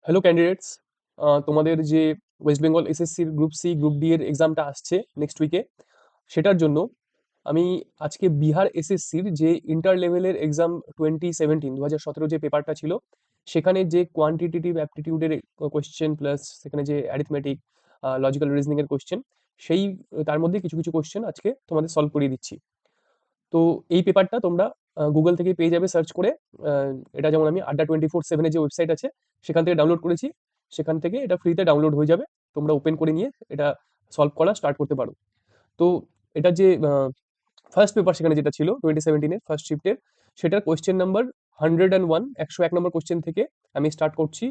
Hello candidates, তোমাদের যে West Bengal এসএসসির গ্রুপ সি গ্রুপ ডি এর এক্সামটা আসছে নেক্সট উইকে, সেটার জন্য আমি আজকে বিহার এসএসসির যে ইন্টার লেভেলের এক্সাম 2017 যে পেপারটা ছিল, সেখানে যে কোয়ান্টিটেটিভ অ্যাপটিটিউডের কোয়েশ্চেন প্লাস সেখানে যে অ্যারিথমেটিক লজিক্যাল রিজনিং এর কোয়েশ্চেন, সেই তার মধ্যে কিছু কিছু কোয়েশ্চেন আজকে তোমাদের সলভ করিয়ে দিচ্ছি। তো এই পেপারটা তোমরা গুগল থেকে পেয়ে যাবে সার্চ করে। এটা যেমন আমি আড্ডা 24/7 যে ওয়েবসাইট আছে সেখান থেকে ডাউনলোড করেছি, সেখান থেকে এটা ফ্রিতে ডাউনলোড হয়ে যাবে। তোমরা ওপেন করে নিয়ে এটা সলভ করা স্টার্ট করতে পারো। তো এটা যে ফার্স্ট পেপার সেখানে যেটা ছিল 2017-এর ফার্স্ট শিফটের, সেটার কোয়েশ্চেন নাম্বার 101, 101 নম্বর কোয়েশ্চেন থেকে আমি স্টার্ট করছি।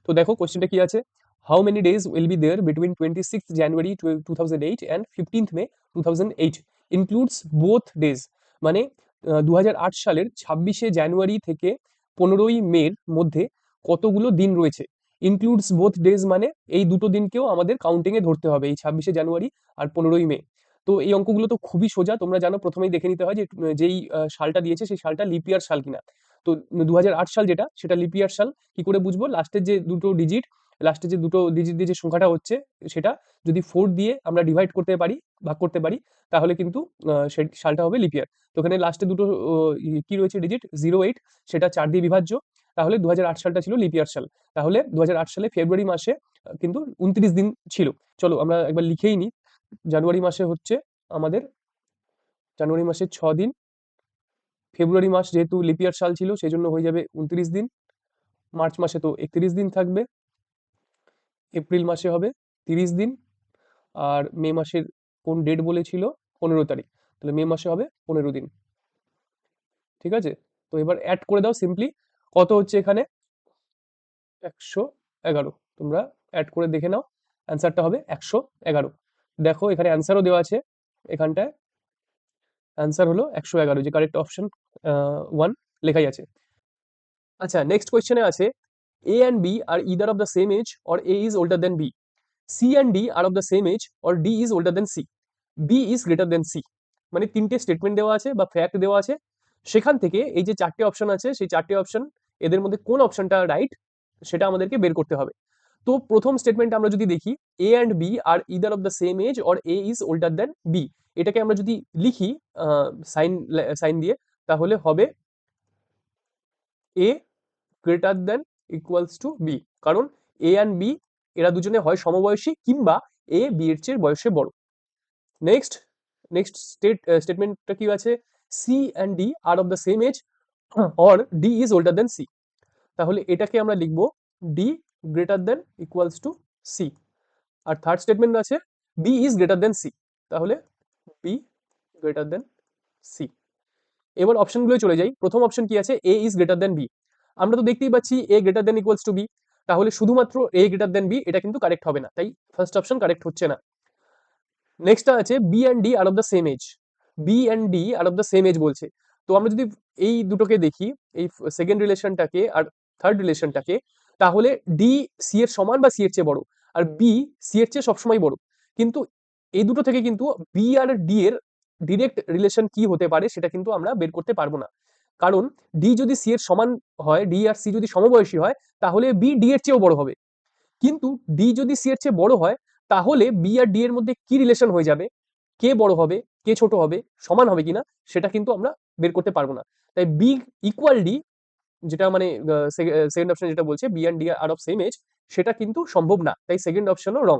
তো দেখো কোয়েশ্চেনটা কি আছে: how many days will be there between 26 January 2008 and 15 May 2008 includes both days. মানে 2008 সালের 26শে জানুয়ারি থেকে 15ই মের মধ্যে কতগুলো দিন রয়েছে। ইনক্লুডস বোথ ডেজ মানে এই দুটো দিনকেও আমাদের কাউন্টিংয়ে ধরতে হবে, এই 26শে জানুয়ারি আর 15ই মে। তো এই অঙ্কগুলো তো খুবই সোজা, তোমরা জানো প্রথমেই দেখে নিতে হয় যে যেই সালটা দিয়েছে সেই সালটা লিপ ইয়ার সাল কিনা। তো 2008 সাল যেটা, সেটা লিপ ইয়ার সাল। কি করে বুঝবো? লাস্টের যে দুটো ডিজিট দিয়ে যে সংখ্যাটা হচ্ছে, সেটা যদি 4 দিয়ে আমরা ডিভাইড করতে পারি, ভাগ করতে পারি, তাহলে কিন্তু সেই সালটা হবে লিপ ইয়ার। তো এখানে লাস্টে দুটো কি রয়েছে ডিজিট 08, সেটা 4 দিয়ে বিভাজ্য, তাহলে 2008 সালটা ছিল লিপ ইয়ার সাল। তাহলে 2008 সালে ফেব্রুয়ারি মাসে কিন্তু 29 দিন ছিল। চলো আমরা একবার লিখেই নিই। জানুয়ারি মাসে হচ্ছে আমাদের, জানুয়ারি মাসে 6 দিন, ফেব্রুয়ারি মাস যেহেতু লিপ ইয়ার সাল ছিল সেই জন্য হয়ে যাবে 29 দিন, মার্চ মাসে তো 31 দিন থাকবে, এপ্রিল মাসে হবে 30 দিন, আর মে মাসের কোন ডেট বলেছিল? 15 তারিখ, তাহলে মে মাসে হবে 15 দিন। ঠিক আছে, তো এবার অ্যাড করে দাও সিম্পলি। কত হচ্ছে এখানে? 111। তোমরা অ্যাড করে দেখে নাও, অ্যান্সারটা হবে 111। দেখো এখানে অ্যান্সারও দেওয়া আছে, এখানটায় অ্যান্সার হলো 111, যে কারেক্ট অপশন 1 লেখাই আছে। আচ্ছা, নেক্সট কোয়েশ্চেনে আছে A and B are either of the same age or A is older than B, C and D are of the same age or D is older than C, B is greater than C. মানে তিনটে statement দেওয়া আছে বা fact দেওয়া আছে, সেখান থেকে এই যে চারটে অপশন আছে সেই চারটে অপশন, এদের মধ্যে কোন অপশনটা রাইট সেটা আমাদেরকে বের করতে হবে। তো প্রথম স্টেটমেন্ট আমরা যদি দেখি, A and B are either of the same age or A is older than B, এটাকে আমরা যদি লিখি সাইন সাইন দিয়ে, তাহলে হবে A greater than equals to B. কারণ এ অ্যান্ড বি এরা দুজনে হয় সমবয়সী, কিংবা এ বি এর চেয়ে বয়সে বড়। নেক্সট নেক্সট স্টেটমেন্টটা কি আছে? C and D are of the same age or D is older than C. তাহলে এটাকে আমরা লিখবো D greater than equals to C. আর থার্ড স্টেটমেন্ট আছে B is greater than C, তাহলে বি গ্রেটার দেন সি। এবার অপশনগুলো চলে যাই। প্রথম অপশন কি আছে? A is greater than B. আমরা তো দেখতেই পাচ্ছি A greater than equals to B, তাহলে শুধুমাত্র এ গ্রেটার দেন বি এটা কিন্তু কারেক্ট হবে না, তাই ফার্স্ট অপশন কারেক্ট হচ্ছে না। নেক্সট আছে B and D are of the same age, B and D are of the same age বলছে। তো আমরা যদি এই দুটোকে দেখি, এই সেকেন্ড রিলেশনটাকে আর থার্ড রিলেশনটাকে, তাহলে ডি সি এর সমান বা সি এর চেয়ে বড়, আর বি সি এর চেয়ে সবসময় বড়। কিন্তু এই দুটো থেকে কিন্তু বি আর ডি এর ডিরেক্ট রিলেশন কি হতে পারে সেটা কিন্তু আমরা বের করতে পারবো না। কারণ ডি যদি সি এর সমান হয়, ডি আর সি যদি সমবয়সী হয়, তাহলে বি ডি এর চেয়েও বড় হবে। কিন্তু ডি যদি সি এর চেয়ে বড় হয়, তাহলে বি আর ডি এর মধ্যে কি রিলেশন হয়ে যাবে, কে বড় হবে কে ছোট হবে, সমান হবে কিনা, সেটা কিন্তু আমরা বের করতে পারবো না। তাই বি ইকুয়াল ডি, যেটা মানে সেকেন্ড অপশন যেটা বলছে B and D are of same age, সেটা কিন্তু সম্ভব না, তাই সেকেন্ড অপশনও রং।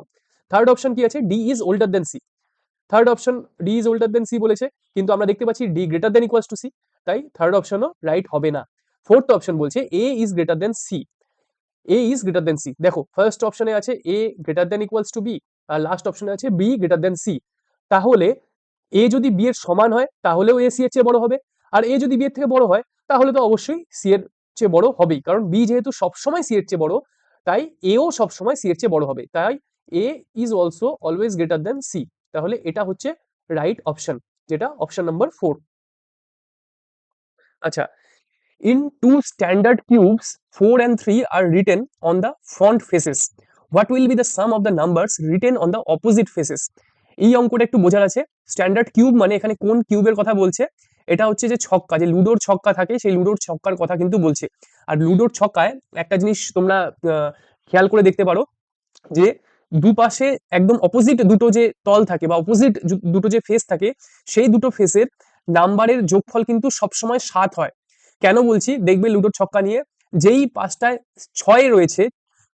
থার্ড অপশন কি আছে? D is older than C. Third option D is older than C বলেছে, কিন্তু আমরা দেখতে পাচ্ছি D greater than equals to C, তাই থার্ড অপশনও রাইট হবে না। ফোর্থ অপশন বলছে A is greater than C, A is greater than C. দেখো ফার্স্ট অপশনে আছে এ greater than equals to B, আর লাস্ট অপশনে আছে বি গ্রেটার দেন সি। তাহলে এ যদি বি এর সমান হয় তাহলেও এ সি এর চেয়ে বড় হবে, আর এ যদি বি এর থেকে বড় হয় তাহলে তো অবশ্যই সি এর চেয়ে বড় হবেই, কারণ বি যেহেতু সবসময় সি এর চেয়ে বড়, তাই এও সবসময় সি এর চেয়ে বড় হবে, তাই A is also always greater than C. তাহলে এটা হচ্ছে রাইট অপশন, যেটা অপশন নাম্বার 4। আচ্ছা, in two standard cubes, 4 and 3 are written on the front faces. What will be the sum of the numbers written on the opposite faces? এই অঙ্কটা একটু বোঝার আছে। স্ট্যান্ডার্ড কিউব মানে এখানে কোন কিউবের কথা বলছে? এটা হচ্ছে যে ছক্কা, যে লুডোর ছক্কা থাকে সেই লুডোর ছক্কার কথা কিন্তু বলছে। আর লুডোর ছক্কায় একটা জিনিস তোমরা খেয়াল করে দেখতে পারো যে দুপাশে একদম অপোজিট দুটো যে তল থাকে বা অপোজিট দুটো যে ফেস থাকে, সেই দুটো ফেসের নাম্বারের যোগফল কিন্তু সবসময় 7 হয়। কেন বলছি দেখবে লুডোর ছক্কা নিয়ে, যেই পাশটায় 6 রয়েছে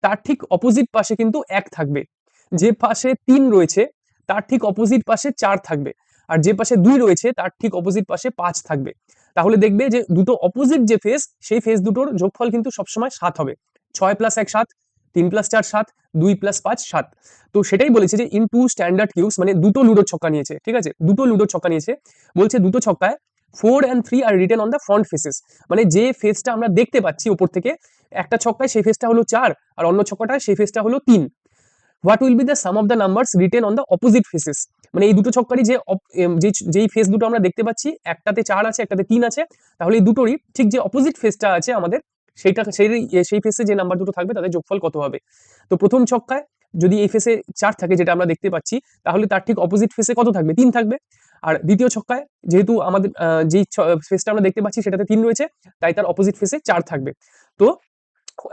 তার ঠিক অপোজিট পাশে কিন্তু 1 থাকবে, যে পাশে 3 রয়েছে তার ঠিক অপোজিট পাশে 4 থাকবে, আর যে পাশে 2 রয়েছে তার ঠিক অপোজিট পাশে 5 থাকবে। তাহলে দেখবে যে দুটো অপোজিট যে ফেস, সেই ফেস দুটোর যোগফল কিন্তু সবসময় 7 হবে। 6 প্লাস 1 7, 3 প্লাস 4 7, 2 প্লাস 5 7। তো সেটাই বলেছে যে ইন টু স্ট্যান্ডার্ড কিউবস, মানে দুটো লুডোর ছক্কা নিয়েছে, ঠিক আছে, দুটো লুডোর ছক্কা নিয়েছে। বলছে দুটো ছক্কায় 4 and 3 আর written on the front faces, মানে যে ফেসটা আমরা দেখতে পাচ্ছি উপর থেকে, একটা ছক্কায় সেই ফেসটা হলো 4 আর অন্য ছক্কাটায় সেই ফেসটা হলো 3। What will be the some of the numbers written on the opposite faces, মানে এই দুটো ছক্কারই যেই ফেস দুটো আমরা দেখতে পাচ্ছি, একটাতে 4 আছে একটাতে 3 আছে, তাহলে এই দুটোরই ঠিক যে অপোজিট ফেসটা আছে আমাদের, সেই ফেসে যে নাম্বার দুটো থাকবে তাদের যোগফল কত হবে। তো প্রথম ছক্কায় যদি এই ফেসে 4 থাকে যেটা আমরা দেখতে পাচ্ছি, তাহলে তার ঠিক অপোজিট ফেসে কত থাকবে, 3 থাকবে। আর দ্বিতীয় ছক্কায় যেহেতু আমাদের যেই ফেসটা আমরা দেখতে পাচ্ছি সেটাতে 3 রয়েছে, তাই তার অপোজিট ফেসে 4 থাকবে। তো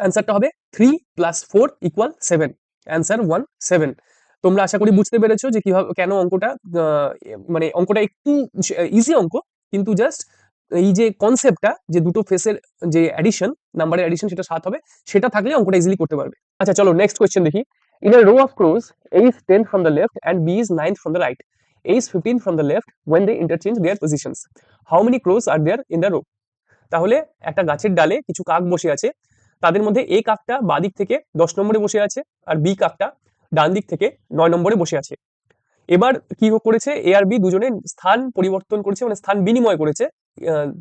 অ্যান্সারটা হবে 3 প্লাস 4 ইকুয়াল 7। অ্যান্সার 17। তোমরা আশা করি বুঝতে পেরেছো যে কিভাবে, কেন অঙ্কটা মানে অঙ্কটা একটু ইজি অঙ্ক, কিন্তু জাস্ট এই যে কনসেপ্টটা যে দুটো ফেসের যে অ্যাডিশন, নাম্বারের অ্যাডিশন সেটা 7 হবে, সেটা থাকলে অঙ্কটা ইজিলি করতে পারবে। আচ্ছা চলো নেক্সট কোয়েশ্চেন দেখি। In a row of crows, A is 10th from the left and B is 9th from the right. A is 15th from the left when they interchange their positions. How many crows are there in the row? তাহলে একটা গাছের ডালে কিছু কাক বসে আছে, তাদের মধ্যে এ কাকটা বাদিক থেকে 10 নম্বরে বসে আছে আর বি কাকটা ডান দিক থেকে 9 নম্বরে বসে আছে। এবার কি করেছে, এ আর বি দুজনে স্থান পরিবর্তন করেছে, মানে স্থান বিনিময় করেছে,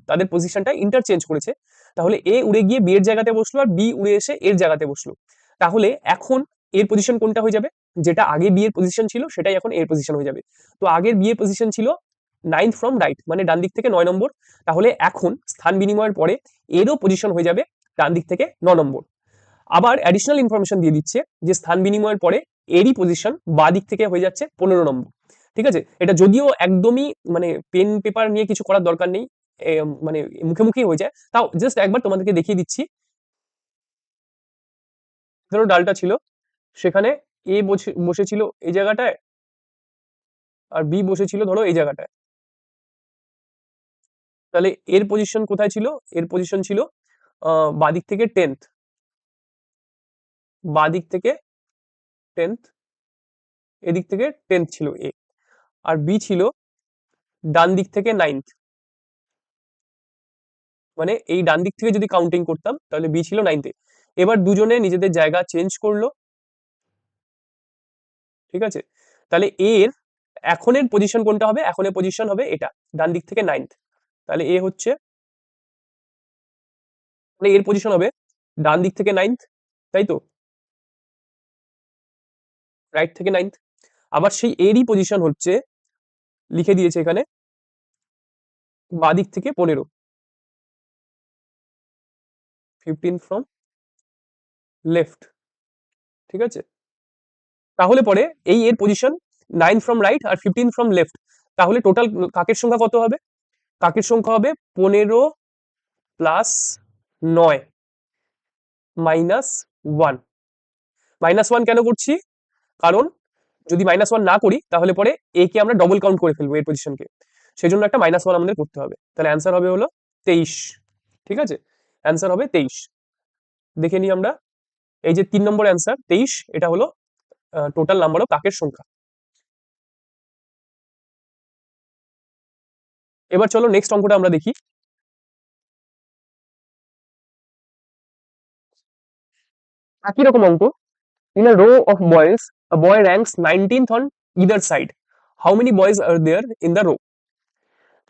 তাদের পজিশনটা ইন্টারচেঞ্জ করেছে। তাহলে এ উড়ে গিয়ে বি এর জায়গাতে বসলো আর বি উড়ে এসে এর জায়গাতে বসলো। তাহলে এখন এর পজিশন কোনটা হয়ে যাবে, যেটা আগে বি এর পজিশন ছিল সেটাই এখন এর পজিশন হয়ে যাবে। তো আগের বি এর পজিশন ছিল 9th ফ্রম রাইট, মানে ডান দিক থেকে 9 নম্বর। তাহলে এখন স্থান বিনিময়ের পরে এরও পজিশন হয়ে যাবে ডান দিক থেকে 9 নম্বর। আবার অ্যাডিশনাল ইনফরমেশন দিয়ে দিচ্ছে যে স্থান বিনিময়ের পরে এরই পজিশন বাঁ দিক থেকে হয়ে যাচ্ছে 15 নম্বর। ঠিক আছে, এটা যদিও একদমই মানে পেন পেপার নিয়ে কিছু করার দরকার নেই, মানে মুখে মুখেই হয়ে যায়, তাও জাস্ট একবার তোমাদেরকে দেখিয়ে দিচ্ছি। ধরো ডালটা ছিল, সেখানে এ বসেছিল এই জায়গাটায় আর বি বসেছিল ধরো এই জায়গাটায়। তাহলে এর পজিশন কোথায় ছিল, এর পজিশন ছিল বাদিক থেকে 10th, বাদিক থেকে 10th, এদিক থেকে 10th ছিল এ, আর বি ছিল ডান দিক থেকে 9th, মানে এই ডান দিক থেকে যদি কাউন্টিং করতাম তাহলে বি ছিল 9th এ। এবার দুজনে নিজেদের জায়গা চেঞ্জ করলো, ঠিক আছে। তাহলে এর এখনের পজিশন কোনটা হবে, এখনের পজিশন হবে এটা, ডান দিক থেকে 9th। তাহলে এ হচ্ছে, মানে এর পজিশন হবে ডান দিক থেকে 9th, তাই তো, রাইট থেকে 9th। আবার সেই এরই পজিশন হচ্ছে, লিখে দিয়েছে এখানে, বাদিক থেকে 15, 15 ফ্রম লেফট, ঠিক আছে। তাহলে পরে এই এর পজিশন 9 ফ্রম রাইট আর 15 ফ্রম লেফট, তাহলে টোটাল কাকের সংখ্যা কত হবে, কাকের সংখ্যা হবে 15 প্লাস 9 মাইনাস 1। -1 কেন করছি, কারণ যদি -1 না করি তাহলে পরে এ কে আমরা ডবল কাউন্ট করে ফেলবো এর পজিশনকে, সেই জন্য একটা -1 আমাদের করতে হবে। তাহলে অ্যান্সার হবে হলো 23, ঠিক আছে, অ্যান্সার হবে 23। দেখে নিই আমরা, এই যে 3 নম্বর অ্যান্সার 23, এটা হলো টোটাল নাম্বার অফ কাকের সংখ্যা। এবার চলো নেক্সট অঙ্কটা আমরা দেখি। একই রকম অঙ্ক। In a row of boys, a boy ranks 19th on either side. How many boys are there in the row?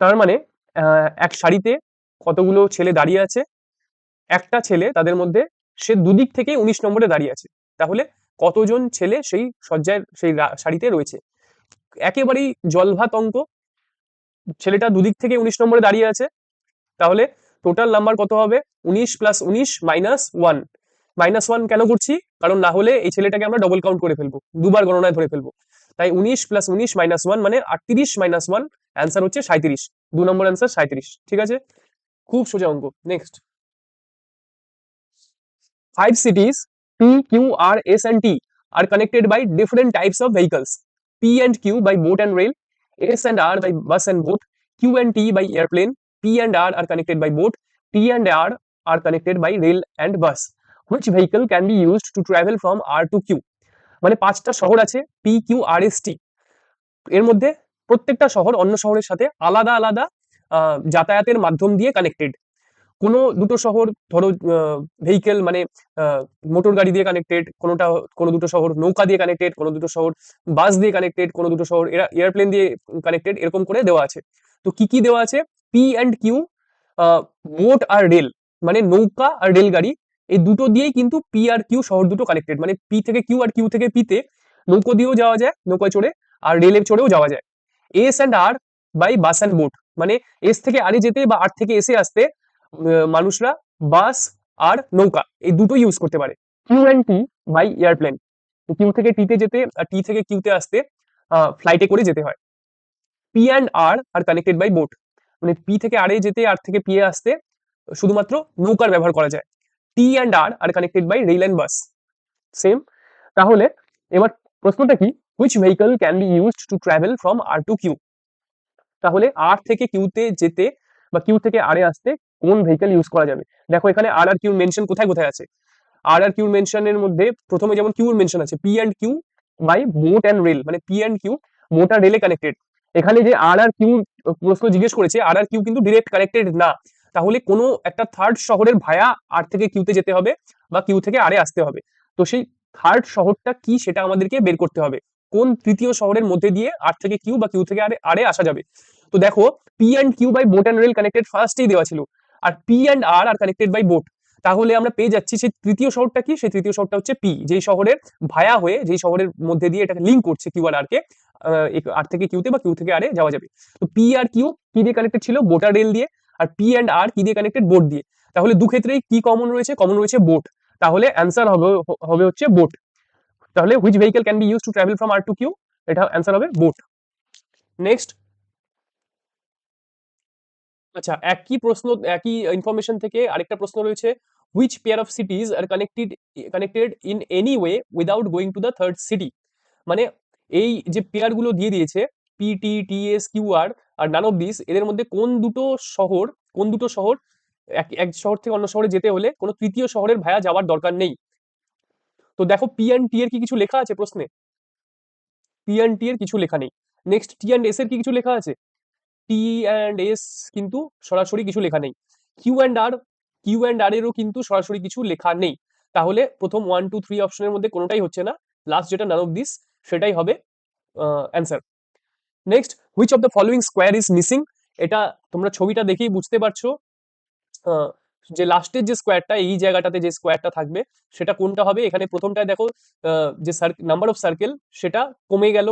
তার মানে এক সারিতে কতগুলো ছেলে দাঁড়িয়ে আছে, একটা ছেলে তাদের মধ্যে সে দুদিক থেকে 19 নম্বরে দাঁড়িয়ে আছে। তাহলে কতজন ছেলে সেই সজ্জায় সেই সারিতে রয়েছে। একেবারেই জলভাত অঙ্ক, ছেলেটা দুদিক থেকে 19 নম্বরে দাঁড়িয়ে আছে, তাহলে টোটাল নাম্বার কত হবে, 19 প্লাস 19 মাইনাস 1। -1 কেন করছি, কারণ না হলে এই ছেলেটাকে আমরা ডবল কাউন্ট করে ফেলবো, দুবার গণনায় ধরে ফেলবো। তাই 19 প্লাস 19 -1 মানে 38 -1, অ্যান্সার হচ্ছে 37। 2 নম্বর অ্যান্সার 37, ঠিক আছে, খুব সোজা অঙ্ক। Next, 5 cities P, Q, R, S and T are connected by different types of vehicles. P and Q by boat and rail, S and R by bus and boat, Q and T by airplane, P and R are connected by boat, T and R are connected by rail and bus. Which vehicle can be used to travel from R to Q? মানে পাঁচটা শহর আছে P, Q, R, S, T, এর মধ্যে প্রত্যেকটা শহর অন্য শহরের সাথে আলাদা আলাদা যাতায়াতের মাধ্যম দিয়ে কানেক্টেড। কোনো দুটো শহর ধরো ভেহিকেল মানে মোটর গাড়ি দিয়ে কানেক্টেড, কোনো দুটো শহর নৌকা দিয়ে কানেক্টেড, কোনো দুটো শহর বাস দিয়ে কানেক্টেড, কোনো দুটো শহর এয়ারপ্লেন দিয়ে কানেক্টেড, এরকম করে দেওয়া আছে। তো কি কি দেওয়া আছে? পি অ্যান্ড কিউ, বোট আর রেল, মানে নৌকা আর রেলগাড়ি, এই দুটো দিয়েই কিন্তু পি আর কিউ শহর দুটো কানেক্টেড। মানে পি থেকে কিউ আর কিউ থেকে পিতে নৌকো দিয়েও যাওয়া যায়, নৌকায় চড়ে, আর রেলে চড়েও যাওয়া যায়। S and R by bus and boat, মানে এস থেকে আরে যেতে বা আর থেকে এসে আসতে মানুষরা বাস আর নৌকা এই দুটো ইউজ করতে পারে। Q and T by airplane, Q থেকে টিতে যেতে আর টি থেকে কিউতে আসতে ফ্লাইটে করে যেতে হয়। P and R are connected by boat, মানে পি থেকে আরে যেতে আর থেকে পি এ আসতে শুধুমাত্র নৌকার ব্যবহার করা যায়। T and R connected by rail and bus. Same. তাহলে এবার প্রশ্নটা কি? Which vehicle can be used to travel from R to Q? তাহলে আর থেকে কিউতে যেতে বা কিউ থেকে আরে আসতে কোন ভেহিকল ইউজ করা যাবে? দেখো এখানে আর আর কিউ মেনশন কোথায় কোথায় আছে। আর আর কিউ মেনশনের মধ্যে প্রথমে যেমন কিউর মেনশন আছে P and Q by boat and rail, মানে পি অ্যান্ড কিউ বোট আর রেলে কানেক্টেড। এখানে যে আর আর কিউ প্রশ্ন জিজ্ঞেস করেছে, আর আর কিউ কিন্তু ডিরেক্ট কানেক্টেড না। তাহলে কোনো একটা থার্ড শহরের ভায়া আর থেকে কিউতে যেতে হবে বা কিউ থেকে আরে আসতে হবে। তো সেই থার্ড শহরটা কি সেটা আমাদেরকে বের করতে হবে। কোন তৃতীয় শহরের মধ্যে দিয়ে আর থেকে কিউ বা কিউ থেকে আরে আরে আসা যাবে? তো দেখো P and Q by boat and rail connected ফার্স্টেই দেওয়া ছিল, আর P and R are connected by boat. তাহলে আমরা পেয়ে যাচ্ছি সেই তৃতীয় শহরটা কি? সেই তৃতীয় শহরটা হচ্ছে পি, যেই শহরের ভায়া হয়ে, যেই শহরের মধ্যে দিয়ে এটাকে লিঙ্ক করছে কিউ আর আর কে, আর থেকে কিউতে বা কিউ থেকে আরে যাওয়া যাবে। তো পি আর কিউ কি দিয়ে কানেক্টেড ছিল? বোট আর রেল দিয়ে। আর পি অ্যান্ড আর কি দিয়ে কানেক্টেড? বোট দিয়ে। তাহলে দু ক্ষেত্রেই কি কমন রয়েছে? কমন রয়েছে বোট। তাহলে অ্যান্সার হবে হবে হচ্ছে বোট। তাহলে which vehicle can be use to travel from R to Q? এটা অ্যান্সার হবে বোট। নেক্সট। আচ্ছা, একই প্রশ্ন, একই ইনফরমেশন থেকে আরেকটা প্রশ্ন রয়েছে, which pair of cities are connected in any way without going to the third city? মানে এই যে পেয়ার গুলো দিয়ে দিয়েছে P T T S Q R আর নান অফ দিস, এদের মধ্যে কোন দুটো শহর এক এক শহর থেকে অন্য শহরে যেতে হলে কোনো তৃতীয় শহরের ভায়া যাওয়ার দরকার নেই? তো দেখো পি অ্যান্ড টি এর কি কিছু লেখা আছে প্রশ্নে? পি অ্যান্ড টি এর কিছু লেখা নেই। নেক্সট, টি অ্যান্ড এস এর কি কিছু লেখা আছে? টি অ্যান্ড এস কিন্তু সরাসরি কিছু লেখা নেই। কিউ অ্যান্ড আর এরও কিন্তু সরাসরি কিছু লেখা নেই। তাহলে প্রথম 1 2 3 অপশনের মধ্যে কোনোটাই হচ্ছে না। লাস্ট যেটা নান অফ দিস, সেটাই হবে answer. Next, which of the following square is missing? এটা তোমরা ছবিটা দেখেই বুঝতে পারছো যে লাস্টের যে স্কোয়ারটা, এই জায়গাটাতে যে স্কোয়ারটা থাকবে সেটা কোনটা হবে। এখানে প্রথমটায় দেখো যে নাম্বার অফ সার্কেল সেটা কমে গেল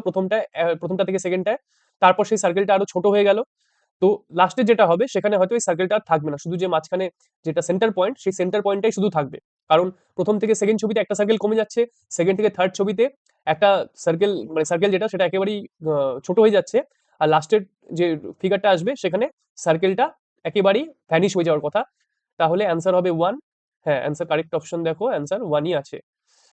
প্রথমটা থেকে সেকেন্ডটায়, তারপর সেই সার্কেলটা আরো ছোট হয়ে গেল। তো লাস্টে যেটা হবে সেখানে হয়তো এই সার্কেলটা আর থাকবে না, শুধু যে মাঝখানে যেটা সেন্টার পয়েন্ট, সেই সেন্টার পয়েন্টটাই শুধু থাকবে। কারণ প্রথম থেকে সেকেন্ড ছবিতে একটা সার্কেল কমে যাচ্ছে, সেকেন্ড থেকে থার্ড ছবিতে একটা সার্কেল, মানে সার্কেল যেটা সেটা একেবারেই ছোট হয়ে যাচ্ছে। আর লাস্টের যে ফিগারটা আসবে সেখানে সার্কেলটা একেবারেই ভ্যানিশ হয়ে যাওয়ার কথা। তাহলে অ্যান্সার হবে ওয়ান। হ্যাঁ, অ্যান্সার কারেক্ট অপশন দেখো, অ্যান্সার ওয়ানই আছে।